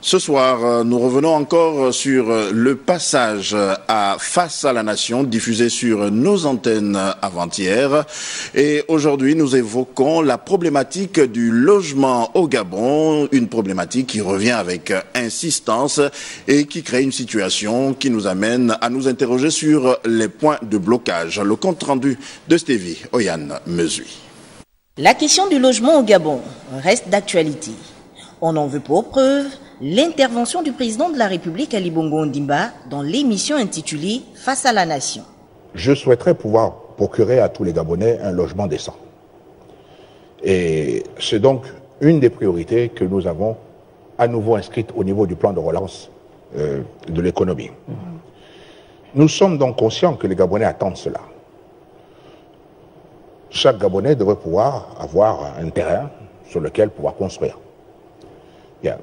Ce soir, nous revenons encore sur le passage à Face à la Nation, diffusé sur nos antennes avant-hier. Et aujourd'hui, nous évoquons la problématique du logement au Gabon, une problématique qui revient avec insistance et qui crée une situation qui nous amène à nous interroger sur les points de blocage. Le compte rendu de Stevie Oyane Mesui. La question du logement au Gabon reste d'actualité. On en veut pour preuve l'intervention du président de la République, Ali Bongo Ondimba, dans l'émission intitulée « Face à la Nation ». Je souhaiterais pouvoir procurer à tous les Gabonais un logement décent. Et c'est donc une des priorités que nous avons à nouveau inscrite au niveau du plan de relance de l'économie. Nous sommes donc conscients que les Gabonais attendent cela. Chaque Gabonais devrait pouvoir avoir un terrain sur lequel pouvoir construire. Bien.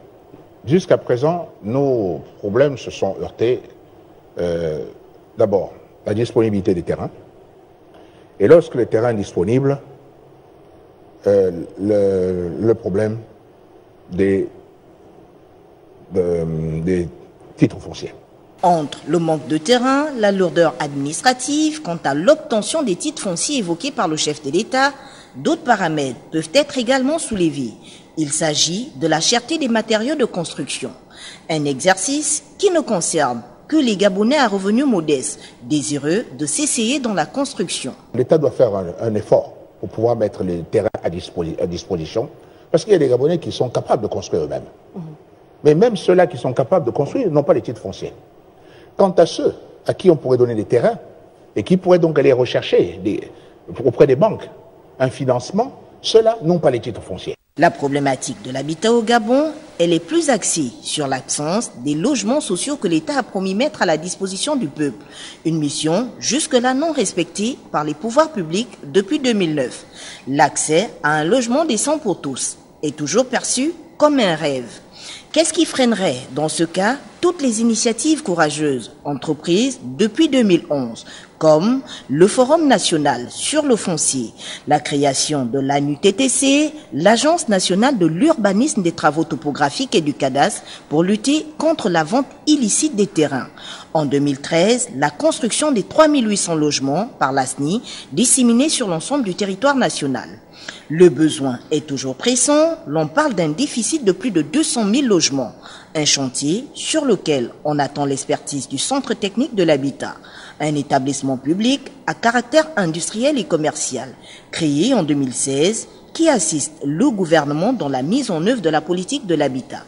Jusqu'à présent, nos problèmes se sont heurtés d'abord la disponibilité des terrains. Et lorsque les terrains sont disponibles, le problème des titres fonciers. Entre le manque de terrain, la lourdeur administrative, quant à l'obtention des titres fonciers évoqués par le chef de l'État, d'autres paramètres peuvent être également soulevés. Il s'agit de la cherté des matériaux de construction. Un exercice qui ne concerne que les Gabonais à revenus modestes, désireux de s'essayer dans la construction. L'État doit faire un effort pour pouvoir mettre les terrains à disposition, parce qu'il y a des Gabonais qui sont capables de construire eux-mêmes. Mais même ceux-là qui sont capables de construire n'ont pas les titres fonciers. Quant à ceux à qui on pourrait donner des terrains et qui pourraient donc aller rechercher auprès des banques un financement, ceux-là n'ont pas les titres fonciers. La problématique de l'habitat au Gabon, elle est plus axée sur l'absence des logements sociaux que l'État a promis mettre à la disposition du peuple. Une mission jusque-là non respectée par les pouvoirs publics depuis 2009. L'accès à un logement décent pour tous est toujours perçu comme un rêve. Qu'est-ce qui freinerait, dans ce cas, toutes les initiatives courageuses entreprises depuis 2011, comme le Forum national sur le foncier, la création de l'ANUTTC, l'Agence nationale de l'urbanisme, des travaux topographiques et du cadastre pour lutter contre la vente illicite des terrains. En 2013, la construction des 3800 logements par l'ASNI disséminés sur l'ensemble du territoire national. Le besoin est toujours pressant, l'on parle d'un déficit de plus de 200 000 logements, un chantier sur lequel on attend l'expertise du Centre technique de l'habitat, un établissement public à caractère industriel et commercial, créé en 2016, qui assiste le gouvernement dans la mise en œuvre de la politique de l'habitat.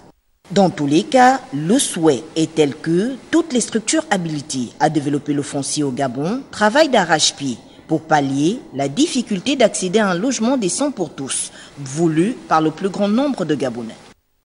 Dans tous les cas, le souhait est tel que toutes les structures habilitées à développer le foncier au Gabon travaillent d'arrache-pied pour pallier la difficulté d'accéder à un logement décent pour tous, voulu par le plus grand nombre de Gabonais.